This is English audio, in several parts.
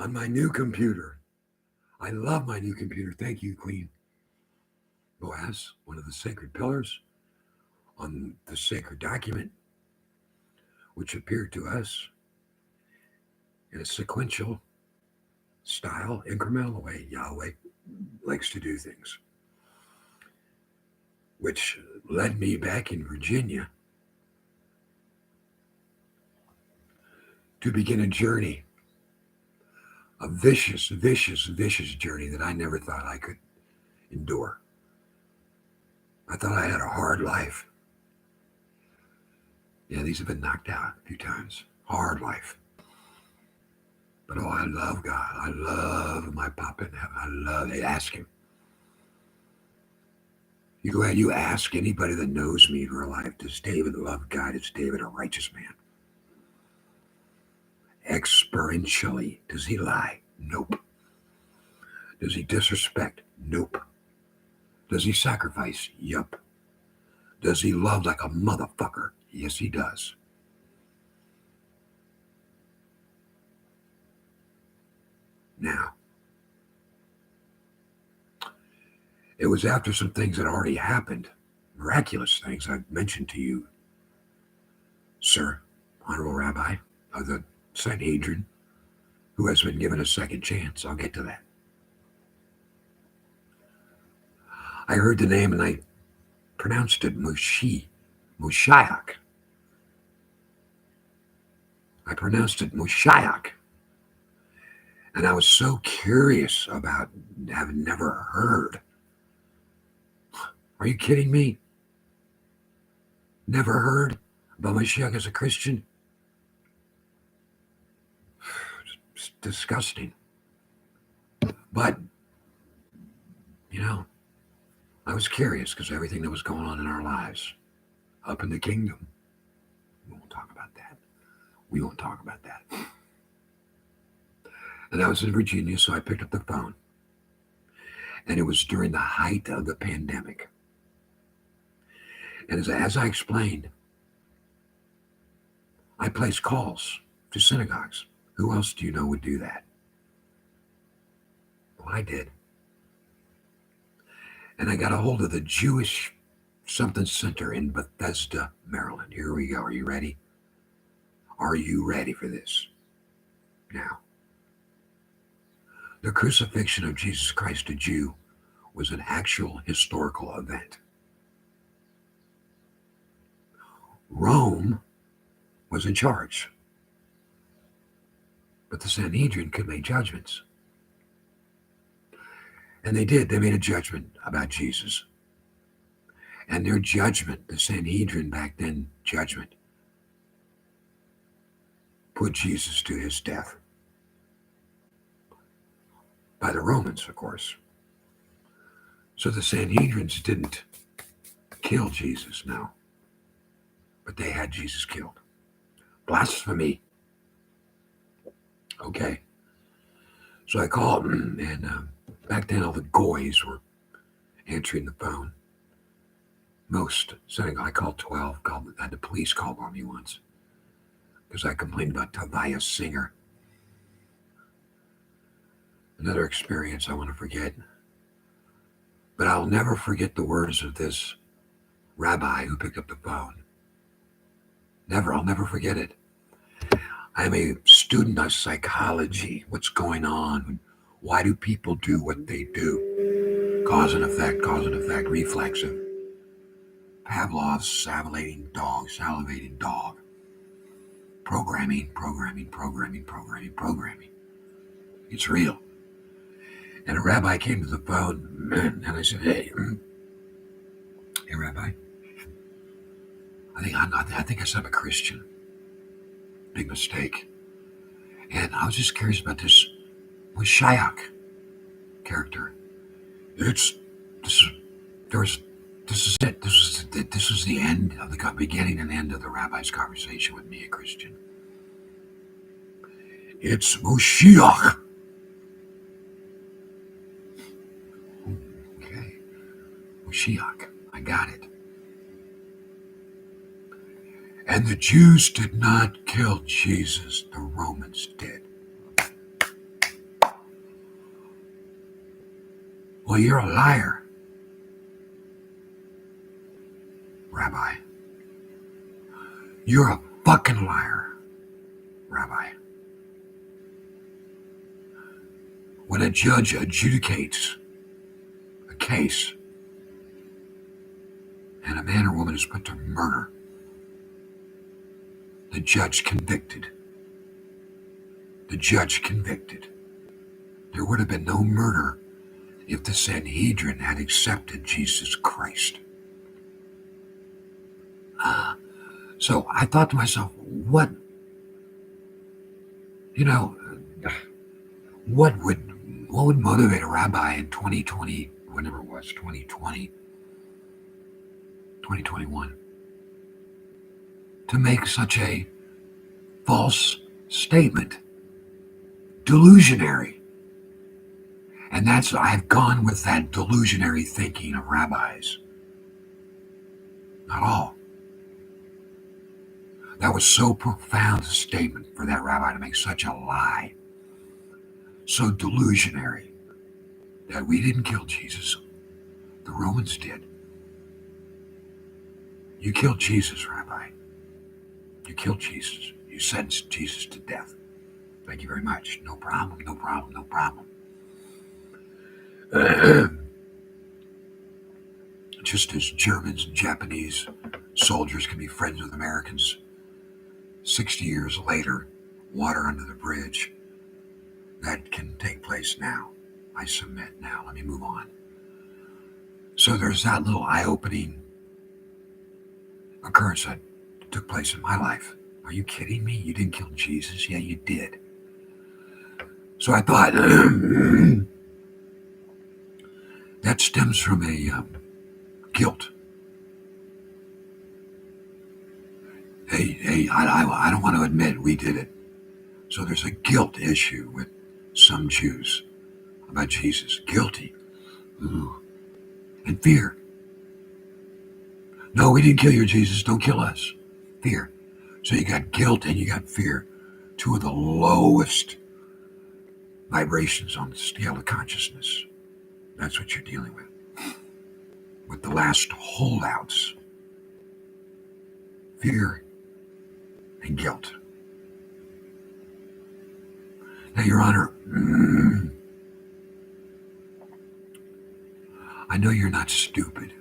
on my new computer. I love my new computer. Thank you, Queen Boaz, one of the sacred pillars on the sacred document, which appeared to us in a sequential style, incremental way. Yahweh likes to do things, which led me back in Virginia to begin a journey, a vicious, vicious, vicious journey that I never thought I could endure. I thought I had a hard life. Yeah, these have been knocked out a few times. Hard life. But oh, I love God. I love my Papa in heaven. I love it. Ask him. You go ahead, you ask anybody that knows me in real life, does David love God? Is David a righteous man? Experientially, does he lie? Nope. Does he disrespect? Nope. Does he sacrifice? Yup. Does he love like a motherfucker? Yes, he does. Now, it was after some things had already happened, miraculous things I've mentioned to you, sir, Honorable Rabbi of the Sanhedrin, who has been given a second chance. I'll get to that. I heard the name and I pronounced it Moshiach. I pronounced it Moshiach. And I was so curious about having never heard. Are you kidding me? Never heard about Moshiach as a Christian? It's disgusting. But, you know, I was curious because everything that was going on in our lives up in the kingdom, we won't talk about that. We won't talk about that. And I was in Virginia, so I picked up the phone. And it was during the height of the pandemic. And as I explained, I placed calls to synagogues. Who else do you know would do that? Well, I did. And I got a hold of the Jewish something center in Bethesda, Maryland. Here we go. Are you ready? Are you ready for this? Now, the crucifixion of Jesus Christ, a Jew, was an actual historical event. Rome was in charge, but the Sanhedrin could make judgments. And they did. They made a judgment about Jesus. And their judgment, the Sanhedrin back then judgment, put Jesus to his death. By the Romans, of course. So the Sanhedrins didn't kill Jesus, no. But they had Jesus killed. Blasphemy. Okay. So I called them, and back then all the goys were answering the phone. Most. I called 12, had the police call on me once because I complained about Tobias Singer. Another experience I want to forget. But I'll never forget the words of this rabbi who picked up the phone. Never. I'll never forget it. I'm a student of psychology. What's going on? Why do people do what they do? Cause and effect, reflexive. Pavlov's salivating dog. Programming. It's real. And a rabbi came to the phone, and I said, hey, Rabbi, I think I said I'm a Christian. Big mistake. And I was just curious about this Moshiach character. This is it. This was the end of the beginning and end of the rabbi's conversation with me, a Christian. It's Moshiach. Okay, Moshiach. I got it. And the Jews did not kill Jesus. The Romans did. Well, you're a liar, Rabbi. You're a fucking liar, Rabbi. When a judge adjudicates a case and a man or woman is put to murder, the judge convicted. The judge convicted. There would have been no murder if the Sanhedrin had accepted Jesus Christ. So I thought to myself, what would motivate a rabbi in 2020, whenever it was, 2020, 2021, to make such a false statement? Delusionary. And I've gone with that delusionary thinking of rabbis. Not all. That was so profound a statement for that rabbi to make such a lie. So delusionary that we didn't kill Jesus. The Romans did. You killed Jesus, Rabbi. You killed Jesus. You sentenced Jesus to death. Thank you very much. No problem, no problem, no problem. Just as Germans and Japanese soldiers can be friends with Americans 60 years later, water under the bridge, that can take place now. I submit now. Let me move on. So there's that little eye-opening occurrence that took place in my life. Are you kidding me? You didn't kill Jesus? Yeah, you did. So I thought, that stems from a guilt. I don't want to admit we did it. So there's a guilt issue with some Jews about Jesus. Guilty. Ooh. And fear. No, we didn't kill your Jesus. Don't kill us. Fear. So you got guilt and you got fear. Two of the lowest vibrations on the scale of consciousness. That's what you're dealing with. With the last holdouts. Fear and guilt. Now, Your Honor, I know you're not stupid.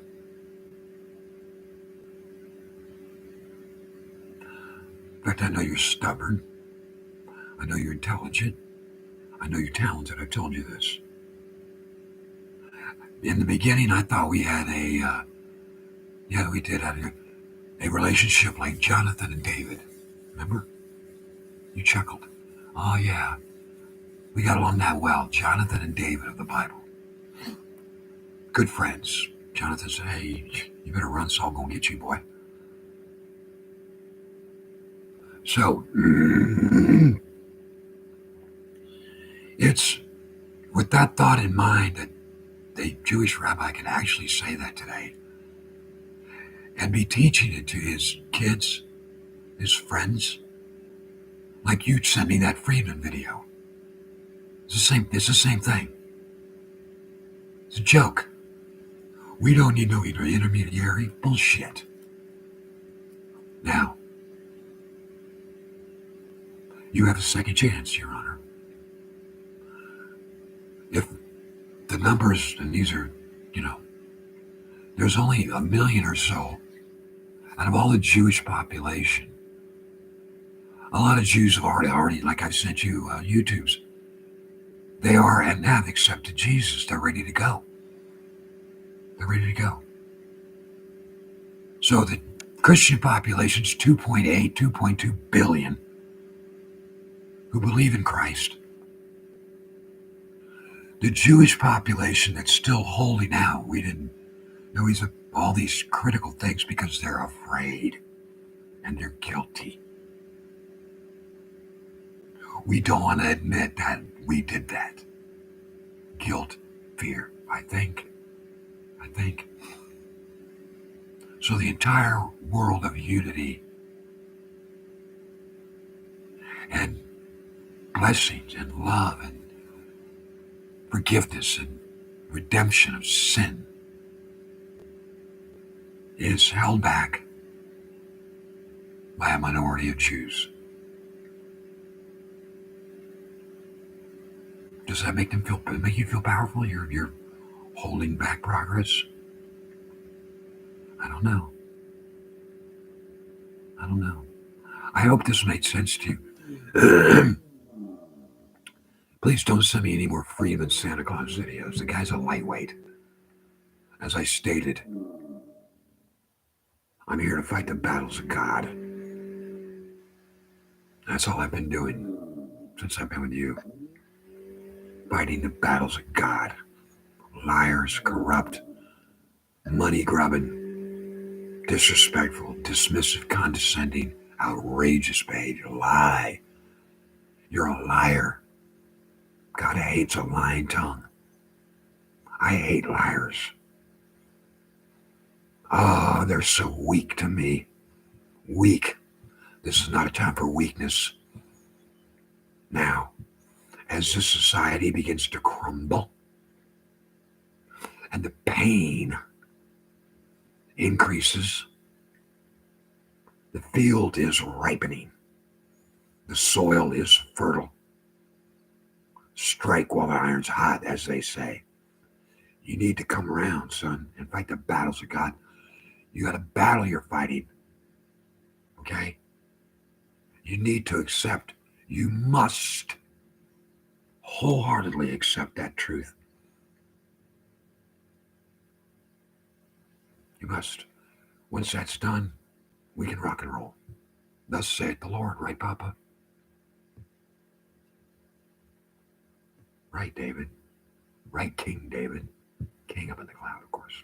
In fact, I know you're stubborn. I know you're intelligent. I know you're talented. I've told you this. In the beginning, I thought we had a relationship like Jonathan and David. Remember? You chuckled. Oh, yeah. We got along that well. Jonathan and David of the Bible. Good friends. Jonathan said, hey, you better run, Saul gonna get you, boy. So, it's with that thought in mind that the Jewish rabbi can actually say that today and be teaching it to his kids, his friends, like you sent me that Friedman video. It's the same thing. It's a joke. We don't need no intermediary. Bullshit. Now, you have a second chance, Your Honor. If the numbers, and these are, there's only 1 million or so out of all the Jewish population. A lot of Jews have already, like I've sent you YouTubes, they are and have accepted Jesus. They're ready to go. They're ready to go. So the Christian population is 2.8, 2.2 billion who believe in Christ. The Jewish population that's still holding out, we didn't know all these critical things because they're afraid and they're guilty. We don't want to admit that we did that. Guilt, fear, I think. So the entire world of unity and blessings and love and forgiveness and redemption of sin is held back by a minority of Jews. Does that make you feel powerful? You're holding back progress? I don't know. I hope this made sense to you. Please don't send me any more Freedom Santa Claus videos. The guy's a lightweight. As I stated, I'm here to fight the battles of God. That's all I've been doing since I've been with you. Fighting the battles of God. Liars, corrupt, money grubbing, disrespectful, dismissive, condescending, outrageous behavior. Lie. You're a liar. God hates a lying tongue. I hate liars. Oh, they're so weak to me. Weak. This is not a time for weakness. Now, as this society begins to crumble and the pain increases, the field is ripening. The soil is fertile. Strike while the iron's hot, as they say. You need to come around, son, and fight the battles of God. You got a battle you're fighting. Okay? You need to accept. You must wholeheartedly accept that truth. You must. Once that's done, we can rock and roll. Thus saith the Lord, right, Papa? Right, David. Right, King David. King up in the cloud, of course.